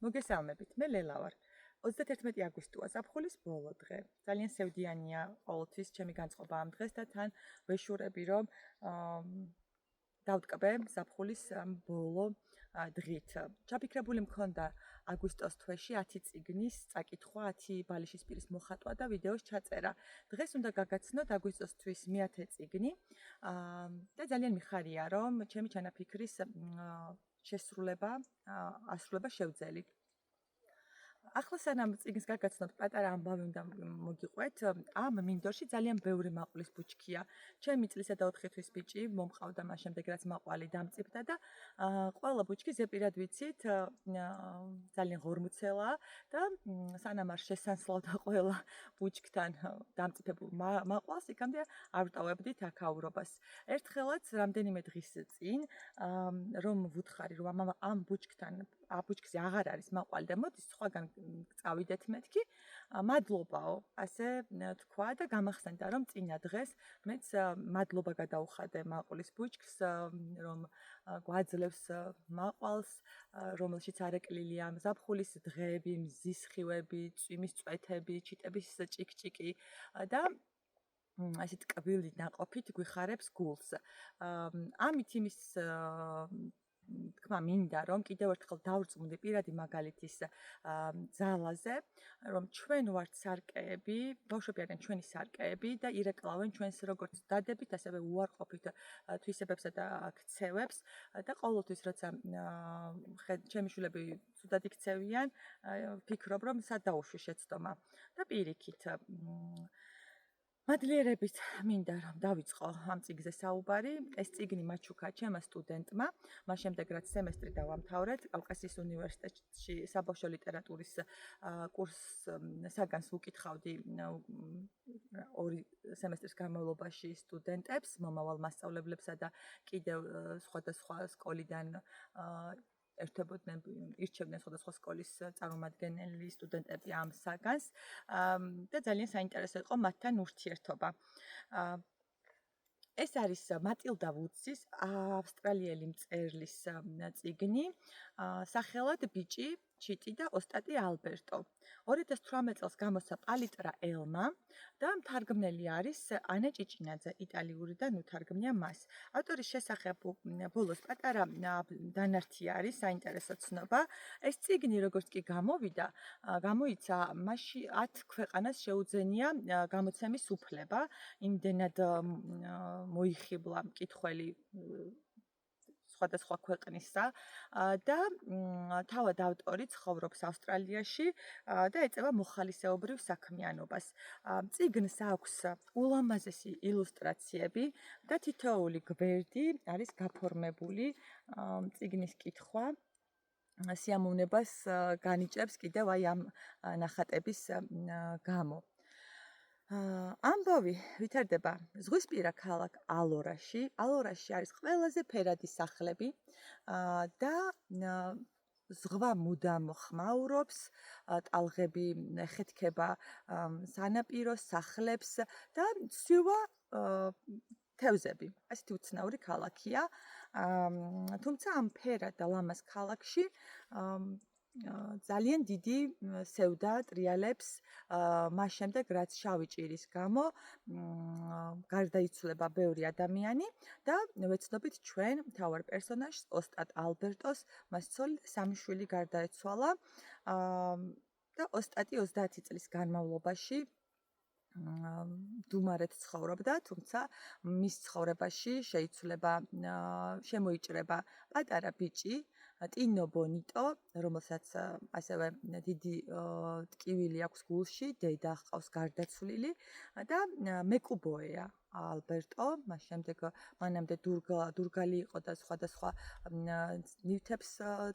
მოგესალმებით, მე ლელა ვარ. 31 აგვისტოა, ზაფხულის ბოლო დღე. ძალიან სევდიანია ყოველთვის ჩემი განწყობა ამ დღეს და თან ვეშურები, რომ დავტკბე ზაფხულის ამ ბოლო დღით. ჩაფიქრებული მქონდა აგვისტოს თვეში 10 წიგნის წაკითხვა, 10 ბალიშისპირის მოხატვა და ვიდეოს ჩაწერა. დღეს უნდა გაგაცნოთ აგვისტოსთვის მე-10 წიგნი და ძალიან მიხარია, რომ ჩემი ჩანაფიქრის შესრულება, ასრულება შევძელი. ახლა სანამ წიგნს გაგაცნობთ, პატარა ამბავი უნდა მოგიყვეთ. ამ მინდორში ძალიან ბევრი მაყულის ბუჩქია. ჩემი წლისა და 4 თვის ბიჭი მომყავდა მას შემდეგ, რაც მაყვალი დამწიფდა და ყველა ბუჩქი ზეპირად ვიცით, ძალიან ღორმუცელაა და სანამ არ შესანსლავდა ყველა ბუჩქთან დამწიფებულ მაყვალს, იქამდე არ ვტოვებდით აქაურობას. ერთხელაც რამდენიმე დღის წინ, რომ ვუთხარი, რომ ამ ბუჩქზე აღარ არის მაყვალი და მოდის სხვაგან წავიდეთ მეთქი, მადლობაო, ასე თქვა და გამახსენდა, რომ წინა დღეს მეც მადლობა გადაუხადე მაყულის ბუჩქს, რომ გვაძლევს მაყვალს, რომელშიც არეკლილია ზაფხულის დღეები, მზის სხივები, წვიმის წვეთები, ჩიტების ჭიკჭიკი და ასე ტკბილი ნაყოფით გვიხარებს გულს. ამით იმის თქმა მინდა, რომ კიდევ ერთხელ დავრწმუნდი პირადი მაგალითის ძალაზე, რომ ჩვენ ვართ სარკეები, ბავშვები არიან ჩვენი სარკეები და ირეკლავენ ჩვენს როგორც დადებით, ასევე უარყოფით თვისებებსა და ქცევებს და ყოველთვის როცა ჩემი შვილები ცუდად იქცევიან, ვფიქრობ, რომ სად დაუშვი შეცდომა და პირიქით მადლიერებით მინდა რომ დავიწყო ამ წიგნზე საუბარი. ეს წიგნი მაჩუქა ჩემმა სტუდენტმა, მას შემდეგ რაც სემესტრი დავამთავრეთ, კავკასიის უნივერსიტეტში საბავშვო ლიტერატურის კურსს ვუკითხავდი 2 სემესტრის განმავლობაში სტუდენტებს, მომავალ მასწავლებლებსა და კიდევ სხვადასხვა სკოლიდან ირჩევდნენ სხვადასხვა სკოლის წარმომადგენელი სტუდენტები ამ საგანს და ძალიან საინტერესო იყო მათთან ურთიერთობა. ეს არის მატილდა ვუდსის ავსტრალიელი მწერლის წიგნი, სახელად ბიჭი, ჩიტი და ოსტატი ალბერტო. 2018 წელს გამოსცა პალიტრა ელმა და მთარგმნელი არის ანა ჭიჭინაძე, იტალიურიდან უთარგმნია მას. ავტორის შესახებ ბოლოს პატარა დანართი არის, საინტერესო ცნობა. ეს წიგნი როგორც კი გამოვიდა, გამოიცა, მასში 10 ქვეყანას შეუძენია გამოცემის უფლება, იმდენად მოიხიბლა მკითხველი სხვადასხვა ქვეყნისა და თავად ავტორი ცხოვრობს ავსტრალიაში და ეწევა მოხალისეობრივ საქმიანობას. წიგნს აქვს ულამაზესი ილუსტრაციები და თითოეული გვერდი არის გაფორმებული წიგნის კითხვა სიამოვნებას განიჭებს კიდევ აი ამ ნახატების გამო. ამბავი ვითარდება ზღვისპირა ქალაქ ალორაში. ალორაში არის ყველაზე ფერადი სახლები და ზღვა მუდამ ხმაურობს, ტალღები ხეთქება სანაპიროს, სახლებს და ცვივა თევზები. ასეთი უცნაური ქალაქია. თუმცა ამ ფერად და ლამაზ ქალაქში ძალიან დიდი სევდა ტრიალებს მას შემდეგ, რაც შავი ჭირის გამო გარდაიცვლება ბევრი ადამიანი და ვეცნობით ჩვენ მთავარ პერსონაჟს, ოსტატ ალბერტოს, მას ცოლი და 3 შვილი გარდაეცვალა და ოსტატი 30 წლის განმავლობაში დუმარეთ ცხოვრობდა, თუმცა მის ცხოვრებაში შემოიჭრება პატარა ბიჭი, ტინო ბონიტო, რომელსაც ასევე დიდი ტკივილი აქვს გულში, დედა ჰყავს გარდაცვლილი და მეკუბოეა ალბერტო, მას შემდეგ მანამდე დურგალი იყო და სხვადასხვა ნივთებს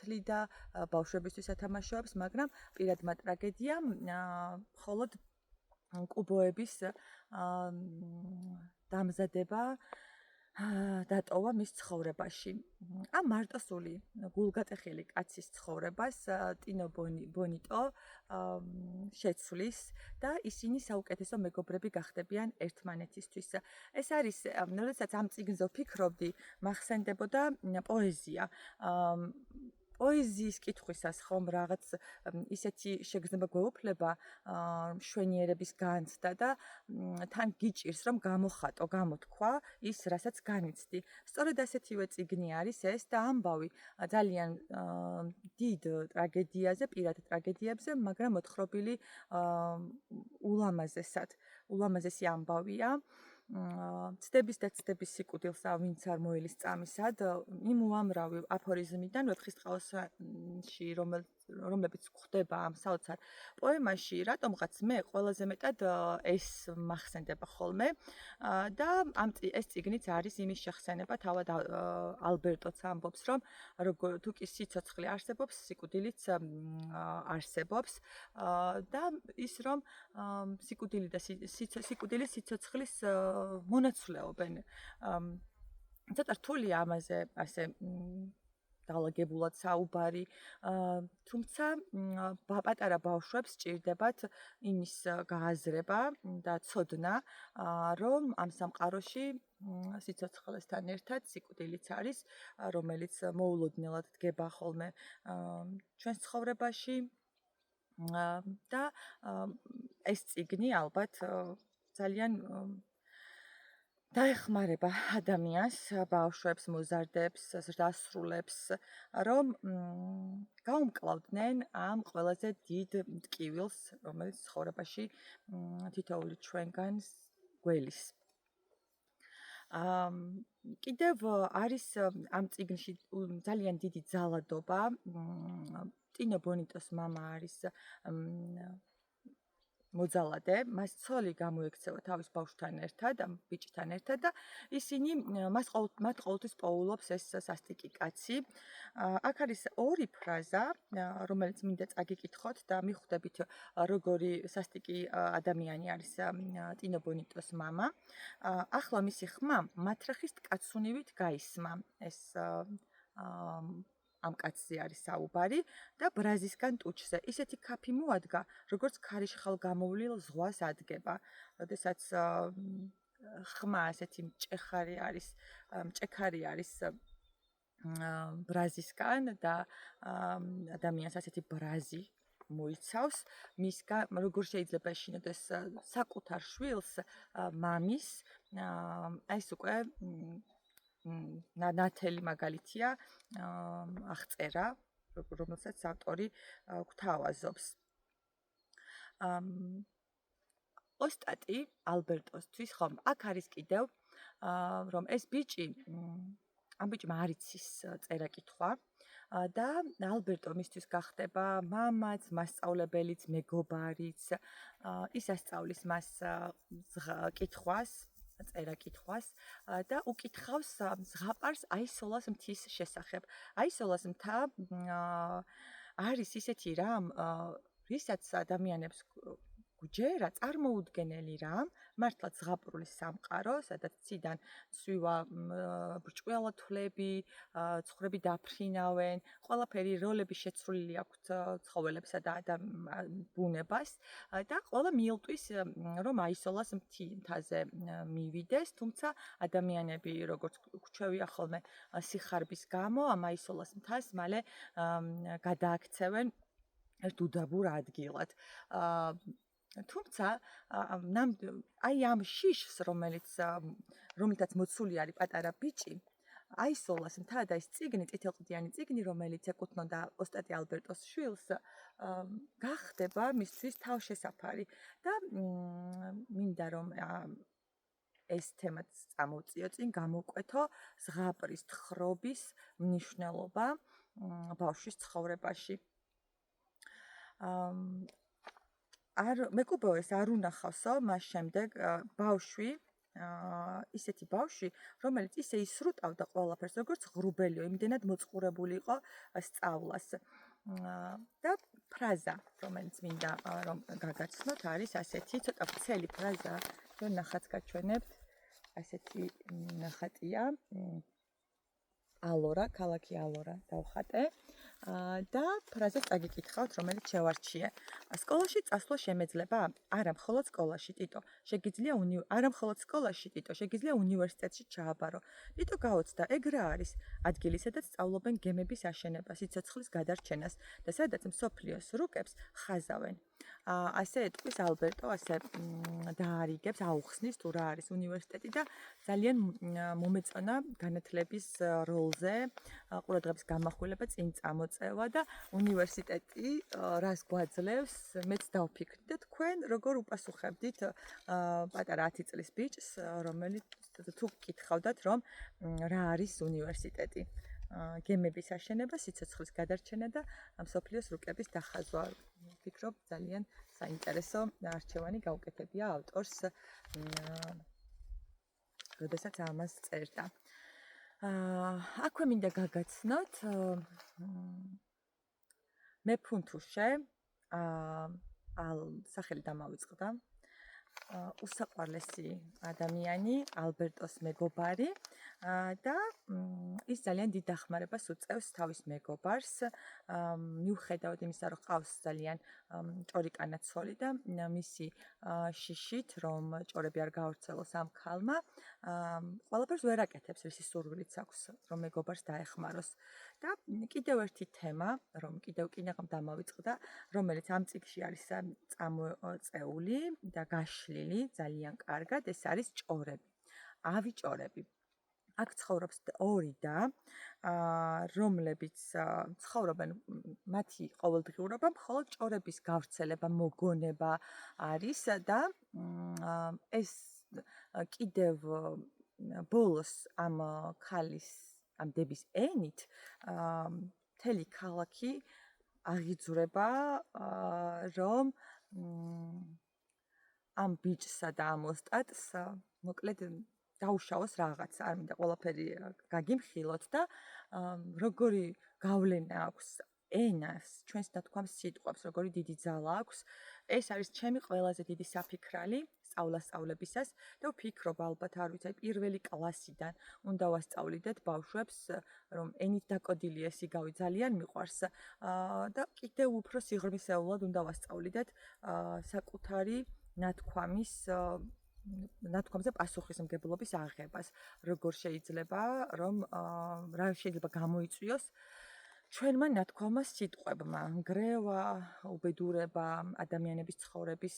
თლიდა, ბავშვებისთვის ეთამაშოებს, მაგრამ პირადმა ტრაგედიამ მხოლოდ კუბოების დამზადება დატოვა მის ცხოვრებაში. ამ მარტოსული გულგატეხილი კაცის ცხოვრებას ტინო ბონიტო შეცვლის და ისინი საუკეთესო მეგობრები გახდებიან ერთმანეთისთვის. ეს არის, როდესაც ამ წიგნზე ვფიქრობდი, მახსენდებოდა პოეზია. პოეზიის კითხვისას ხომ რაღაც ისეთი შეგრძნება გვეუფლება მშვენიერების განცდა და თან გიჭირს რომ გამოხატო, გამოთქვა ის, რასაც განიცდი. სწორედ ასეთივე წიგნი არის ეს და ამბავი ძალიან დიდ ტრაგედიაზე, პირად ტრაგედიებზე, მაგრამ მოთხრობილი ულამაზესი ამბავია. ცდების და ცდების სიკვდილსა ვინც არ მოელის წამისად იმ უამრავი აფორიზმიდან ვეფხისტყაოსანში რომლებიც გვხვდება ამ საოცარ პოემაში რატომღაც მე ყველაზე მეტად ეს მახსენდება ხოლმე და ეს წიგნიც არის იმის შეხსენება თავად ალბერტოც ამბობს რომ თუ კი სიცოცხლე არსებობს სიკვდილიც არსებობს და ის რომ სიკვდილი და სიკვდილი სიცოცხლის მონაცვლეობენ. ცოტა რთულია ამაზე ასე დალაგებულად საუბარი, თუმცა პატარა ბავშვებს სჭირდებათ იმის გააზრება და ცოდნა, რომ ამ სამყაროში სიცოცხლესთან ერთად სიკვდილიც არის, რომელიც მოულოდნელად დგება ხოლმე ჩვენს ცხოვრებაში და ეს წიგნი ალბათ ძალიან დაეხმარება ადამიანს, ბავშვებს, მოზარდებს, ზრდასრულებს, რომ გაუმკლავდნენ ამ ყველაზე დიდ მტკივილს, რომელიც ცხოვრებაში თითოეული ჩვენგანს გველის. კიდევ არის ამ წიგნში ძალიან დიდი ძალადობა. ტინო ბონიტოს მამა არის მოძალადე, მას ცოლი გამოექცევა თავის ბავშვთან ერთად, ამ ბიჭთან ერთად და ისინი მათ ყოველთვის პოულობს ეს სასტიკი კაცი. აქ არის ორი ფრაზა, რომელიც მინდა წაგიკითხოთ და მიხვდებით როგორი სასტიკი ადამიანი არის ტინო ბონიტოს მამა. ახლა მისი ხმა მათრახის კაცუნივით გაისმა. ეს ამ კაცზე არის საუბარი და ბრაზისგან ტუჩზე. ისეთი ქაფი მოადგა, როგორც ქარიშხალ გამოვლილ ზღვას ადგება. როდესაც ხმა ასეთი მჭექარი არის ბრაზისგან და ადამიანს ასეთი ბრაზი მოიცავს, როგორ შეიძლება ეშინოდეს საკუთარ შვილს მამის, ეს უკვე ნათელი მაგალითია აღწერა, რომელსაც ავტორი გვთავაზობს. ოსტატი ალბერტოსთვის ხომ აქ არის კიდევ რომ ეს ბიჭი ამ ბიჭმა არ იცის წერა-კითხვა და ალბერტო მისთვის გახდება მამაც, მასწავლებელიც, მეგობარიც. ის ასწავლის მას კითხვას, წერა-კითხვას და უკითხავს ზღაპარს აისოლას მთის შესახებ. აისოლას მთა არის ისეთი რამ, რისაც ადამიანებს გჯერა წარმოუდგენელი რამ, მართლაც ზღაპრული სამყარო, სადაც ციდან ცვივა ბრჭყვალა თვლები, ცხვრები დაფრინავენ, ყველაფერი როლები შეცვლილი აქვთ ცხოველებსა და ბუნებას და ყველა მიელტვის რომ აისოლას მთაზე მივიდეს, თუმცა ადამიანები როგორც გვჩვევია ხოლმე სიხარბის გამო ამ აისოლას მთას მალე გადააქცევენ ერთ უდაბურ ადგილად. თუმცა აი ამ შიშს რომელთაც მოცული არის პატარა ბიჭი აისოლას მთა და ეს წიგნი, წითელყდიანი წიგნი, რომელიც ეკუთვნოდა ოსტატი ალბერტოს შვილს, გახდება მისთვის თავშესაფარი და მინდა რომ ეს თემაც წამოვწიო წინ, გამოვკვეთო ზღაპრის თხრობის მნიშვნელობა ბავშვის ცხოვრებაში. მეკუბოეს არ უნახავსო მას შემდეგ ბავშვი, ისეთი ბავშვი, რომელიც ისე ისრუტავდა ყველაფერს, როგორც ღრუბელიო, იმდენად მოწყურებული იყო სწავლას. და ფრაზა, რომელიც მინდა რომ გაგაცნოთ, არის ასეთი, ცოტა ვრცელი ფრაზა, რომ ნახატს გაჩვენებთ. ასეთი ნახატია. ალორა, ქალაქი ალორა დავხატე. და ფრაზას წაგიკითხავთ, რომელიც შევარჩიე. სკოლაში წასვლა შემეძლება? არა, მხოლოდ სკოლაში, ტიტო. არა მხოლოდ სკოლაში, ტიტო, შეგიძლია უნივერსიტეტში ჩააბარო. ტიტო გაოცდა, ეგ რა არის? ადგილი, სადაც სწავლობენ გემების აშენებას, სიცოცხლის გადარჩენას და სადაც მსოფლიოს რუკებს ხაზავენ. ასე ეტყვის ალბერტო, ასე დაარიგებს, აუხსნის თუ რა არის უნივერსიტეტი და ძალიან მომეწონა განათლების როლზე ყურადღების გამახვილება, წინ წამოწევა და უნივერსიტეტი რას გვაძლევს, მეც დავფიქრდი და თქვენ როგორ უპასუხებდით პატარა 10 წლის ბიჭს, რომელიც თუ გკითხავდათ, რომ რა არის უნივერსიტეტი? გემების აშენება, სიცოცხლის გადარჩენა და მსოფლიოს რუკების დახაზვა. ვფიქრობ, ძალიან საინტერესო არჩევანი გაუკეთებია ავტორს, როდესაც ამას წერდა. აქვე მინდა გაგაცნოთ, მე ფუნთუშე, სახელი დამავიწყდა, უსაყვარლესი ადამიანი, ალბერტოს მეგობარი და ის ძალიან დიდ დახმარებას უწევს თავის მეგობარს, მიუხედავად იმისა, რომ ყავს ძალიან ჭორი კანაცოლი და მისი შიშით, რომ ჭორები არ გაავრცელოს ამ ქალმა, ყველაფერს ვერ აკეთებს, რისი სურვილიც აქვს, რომ მეგობარს დაეხმაროს. და კიდევ ერთი თემა, რომ კიდევ კინაღამ დამავიწყდა, რომელიც ამ წიგნში არის წამოწეული და გაშლილი ძალიან კარგად, ეს არის ჭორები. ავი ჭორები. აქ ცხოვრობს ორი და, რომლებიც ცხოვრობენ მათი ყოველდღიურობა მხოლოდ ჭორების გავრცელება, მოგონება არის და ეს კიდევ ბოლოს ამ ქალის ამ დების ენით მთელი ქალაქი აღიძვრება, რომ ამ ბიჭსა და ამ ოსტატს მოკლედ დაუშავოს რაღაცა, არ მინდა ყველაფერი გაგიმხილოთ და როგორი გავლენა აქვს ენას, ჩვენს ნათქვამს სიტყვებს, როგორი დიდი ძალა აქვს. ეს არის ჩემი ყველაზე დიდი საფიქრალი სწავლებისას და ვფიქრობ, ალბათ არ ვიცი, პირველი კლასიდან უნდა ვასწავლიდეთ ბავშვებს, რომ ენით დაკოდილი ესიგავი ძალიან მიყვარს და კიდევ უფრო სიღრმისეულად უნდა ვასწავლიდეთ საკუთარი ნათქვამზე პასუხისმგებლობის აღებას, როგორ შეიძლება, რა შეიძლება გამოიწვიოს ჩვენმა ნათქვამმა სიტყვებმა, ნგრევა, უბედურება, ადამიანების ცხოვრების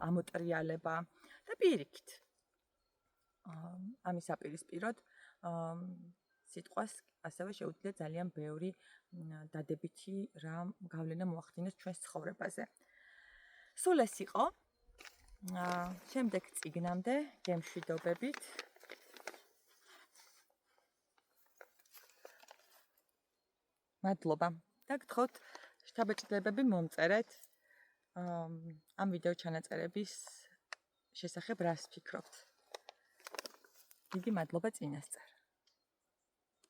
ამოტრიალება და პირიქით. ამის აპირისპიროდ სიტყვას ასევე შეუძლია ძალიან ბევრი დადებითი გავლენა მოახდინოს ჩვენს ცხოვრებაზე. სულ ეს იყო. შემდეგ წიგნამდე გემშვიდობებით. მადლობა და გთხოვთ შთაბეჭდილებები მომწერეთ ამ ვიდეო ჩანაწერების შესახებ რას ფიქრობთ. დიდი მადლობა წინასწარ.